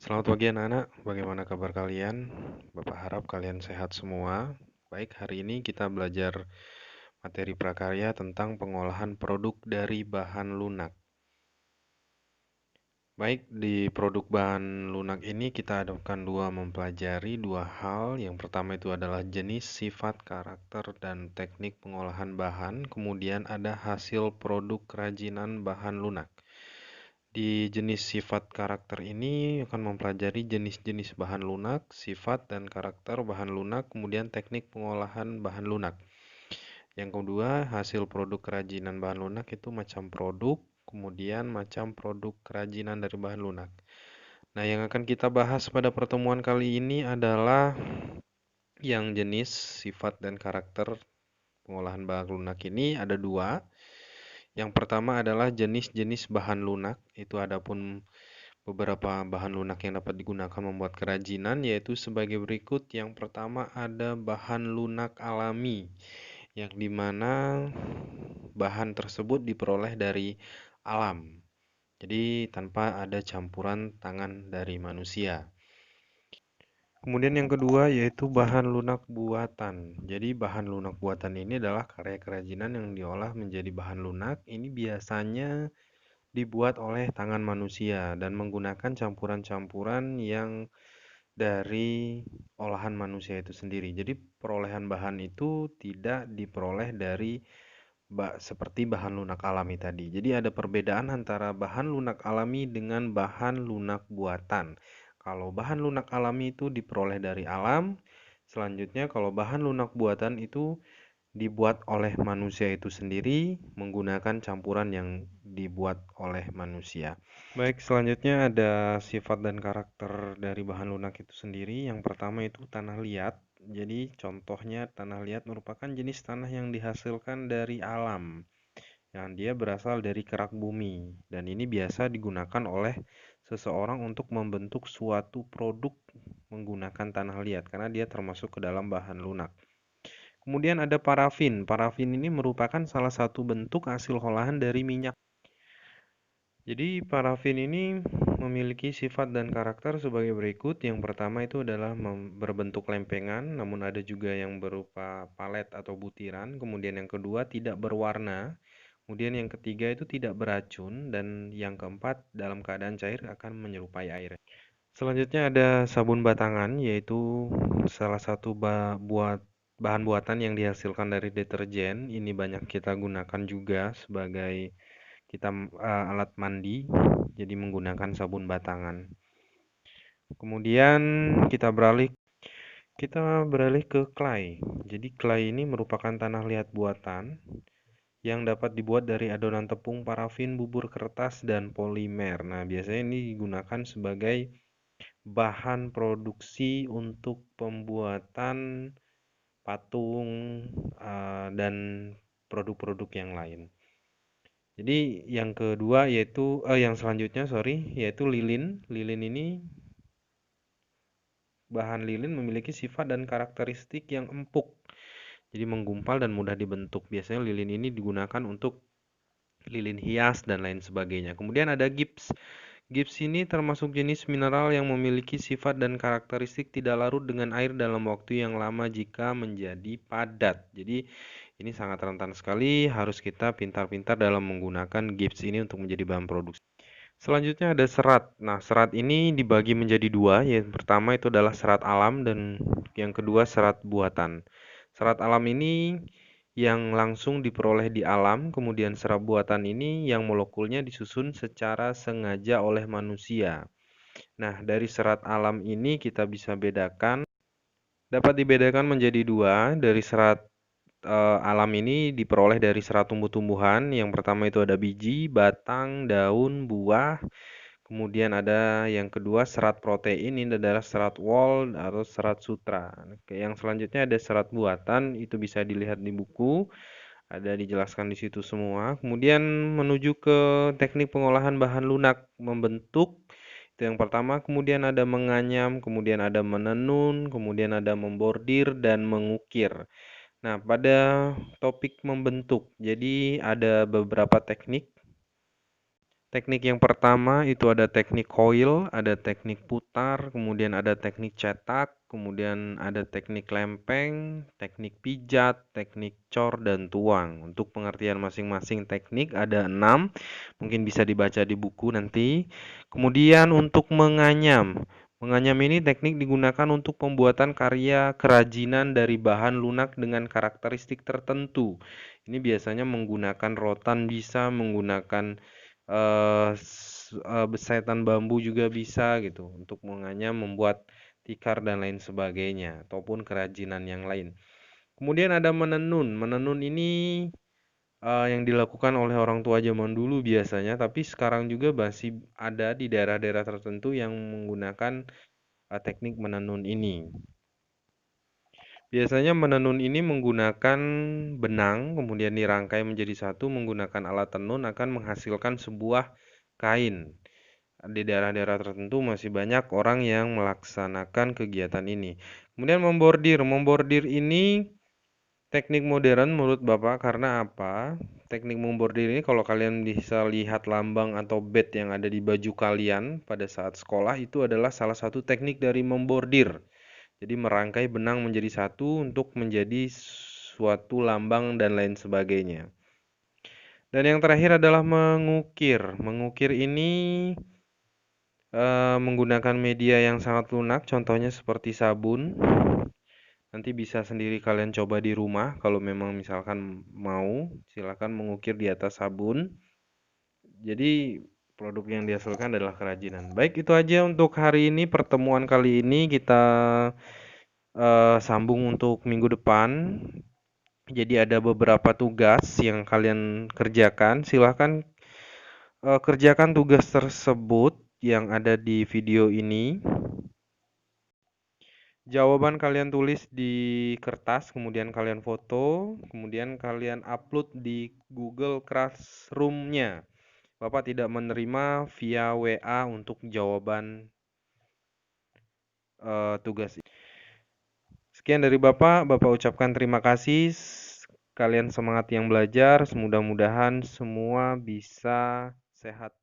Selamat pagi anak-anak, bagaimana kabar kalian? Bapak harap kalian sehat semua. Baik, hari ini kita belajar materi prakarya tentang pengolahan produk dari bahan lunak. Baik, di produk bahan lunak ini kita akan mempelajari dua hal. Yang pertama itu adalah jenis, sifat, karakter, dan teknik pengolahan bahan. Kemudian ada hasil produk kerajinan bahan lunak. Di jenis sifat karakter ini akan mempelajari jenis-jenis bahan lunak, sifat dan karakter bahan lunak, kemudian teknik pengolahan bahan lunak. Yang kedua, hasil produk kerajinan bahan lunak itu macam produk, kemudian macam produk kerajinan dari bahan lunak. Nah, yang akan kita bahas pada pertemuan kali ini adalah yang jenis, sifat, dan karakter pengolahan bahan lunak ini ada dua. Yang pertama adalah jenis-jenis bahan lunak, itu adapun beberapa bahan lunak yang dapat digunakan membuat kerajinan yaitu sebagai berikut. Yang pertama ada bahan lunak alami, yang dimana bahan tersebut diperoleh dari alam. Jadi tanpa ada campuran tangan dari manusia. Kemudian yang kedua yaitu bahan lunak buatan. Jadi bahan lunak buatan ini adalah karya kerajinan yang diolah menjadi bahan lunak. Ini biasanya dibuat oleh tangan manusia dan menggunakan campuran-campuran yang dari olahan manusia itu sendiri. Jadi perolehan bahan itu tidak diperoleh dari seperti bahan lunak alami tadi. Jadi ada perbedaan antara bahan lunak alami dengan bahan lunak buatan. Kalau bahan lunak alami itu diperoleh dari alam, selanjutnya kalau bahan lunak buatan itu dibuat oleh manusia itu sendiri menggunakan campuran yang dibuat oleh manusia. Baik, selanjutnya ada sifat dan karakter dari bahan lunak itu sendiri. Yang pertama itu tanah liat. Jadi contohnya tanah liat merupakan jenis tanah yang dihasilkan dari alam, yang dia berasal dari kerak bumi. Dan ini biasa digunakan oleh seseorang untuk membentuk suatu produk menggunakan tanah liat, karena dia termasuk ke dalam bahan lunak. Kemudian ada parafin. Parafin ini merupakan salah satu bentuk hasil olahan dari minyak. Jadi parafin ini memiliki sifat dan karakter sebagai berikut. Yang pertama itu adalah berbentuk lempengan, namun ada juga yang berupa palet atau butiran. Kemudian yang kedua tidak berwarna. Kemudian yang ketiga itu tidak beracun. Dan yang keempat dalam keadaan cair akan menyerupai air. Selanjutnya ada sabun batangan, yaitu salah satu bahan buatan yang dihasilkan dari deterjen. Ini banyak kita gunakan juga sebagai alat mandi, jadi menggunakan sabun batangan. Kemudian kita beralih ke clay. Jadi clay ini merupakan tanah liat buatan yang dapat dibuat dari adonan tepung, parafin, bubur kertas, dan polimer. Nah, biasanya ini digunakan sebagai bahan produksi untuk pembuatan patung dan produk-produk yang lain. Jadi yang selanjutnya yaitu lilin. Lilin ini bahan lilin memiliki sifat dan karakteristik yang empuk. Jadi menggumpal dan mudah dibentuk. Biasanya lilin ini digunakan untuk lilin hias dan lain sebagainya. Kemudian ada gips. Gips ini termasuk jenis mineral yang memiliki sifat dan karakteristik tidak larut dengan air dalam waktu yang lama jika menjadi padat. Jadi ini sangat rentan sekali, harus kita pintar-pintar dalam menggunakan gips ini untuk menjadi bahan produksi. Selanjutnya ada serat. Nah, serat ini dibagi menjadi dua. Yang pertama itu adalah serat alam dan yang kedua serat buatan. Serat alam ini yang langsung diperoleh di alam, kemudian serat buatan ini yang molekulnya disusun secara sengaja oleh manusia. Nah, dari serat alam ini kita bisa dapat dibedakan menjadi dua. Dari serat alam ini diperoleh dari serat tumbuh-tumbuhan. Yang pertama itu ada biji, batang, daun, buah. Kemudian ada yang kedua serat protein, ini adalah serat wall atau serat sutra. Oke, yang selanjutnya ada serat buatan, itu bisa dilihat di buku, ada dijelaskan di situ semua. Kemudian menuju ke teknik pengolahan bahan lunak membentuk. Itu yang pertama, kemudian ada menganyam, kemudian ada menenun, kemudian ada membordir dan mengukir. Nah, pada topik membentuk, jadi ada beberapa teknik Teknik yang pertama itu ada teknik coil, ada teknik putar, kemudian ada teknik cetak, kemudian ada teknik lempeng, teknik pijat, teknik cor, dan tuang. Untuk pengertian masing-masing teknik ada 6, mungkin bisa dibaca di buku nanti. Kemudian untuk menganyam. Menganyam ini teknik digunakan untuk pembuatan karya kerajinan dari bahan lunak dengan karakteristik tertentu. Ini biasanya menggunakan rotan, bisa menggunakan besetan bambu juga bisa gitu untuk menganyam, membuat tikar dan lain sebagainya ataupun kerajinan yang lain. Kemudian ada menenun. Menenun ini yang dilakukan oleh orang tua zaman dulu biasanya, tapi sekarang juga masih ada di daerah-daerah tertentu yang menggunakan teknik menenun ini. Biasanya menenun ini menggunakan benang, kemudian dirangkai menjadi satu menggunakan alat tenun akan menghasilkan sebuah kain. Di daerah-daerah tertentu masih banyak orang yang melaksanakan kegiatan ini. Kemudian membordir. Membordir ini teknik modern menurut Bapak karena apa? Teknik membordir ini kalau kalian bisa lihat lambang atau bed yang ada di baju kalian pada saat sekolah itu adalah salah satu teknik dari membordir. Jadi merangkai benang menjadi satu untuk menjadi suatu lambang dan lain sebagainya. Dan yang terakhir adalah mengukir. Mengukir ini menggunakan media yang sangat lunak, contohnya seperti sabun. Nanti bisa sendiri kalian coba di rumah kalau memang misalkan mau, silakan mengukir di atas sabun. Jadi produk yang dihasilkan adalah kerajinan. Baik, itu aja untuk hari ini, pertemuan kali ini kita sambung untuk minggu depan. Jadi ada beberapa tugas yang kalian kerjakan. Silahkan kerjakan tugas tersebut yang ada di video ini. Jawaban kalian tulis di kertas, kemudian kalian foto, kemudian kalian upload di Google Classroom-nya. Bapak tidak menerima via WA untuk jawaban tugas ini. Sekian dari Bapak, Bapak ucapkan terima kasih. Kalian semangat yang belajar, mudah-mudahan semua bisa sehat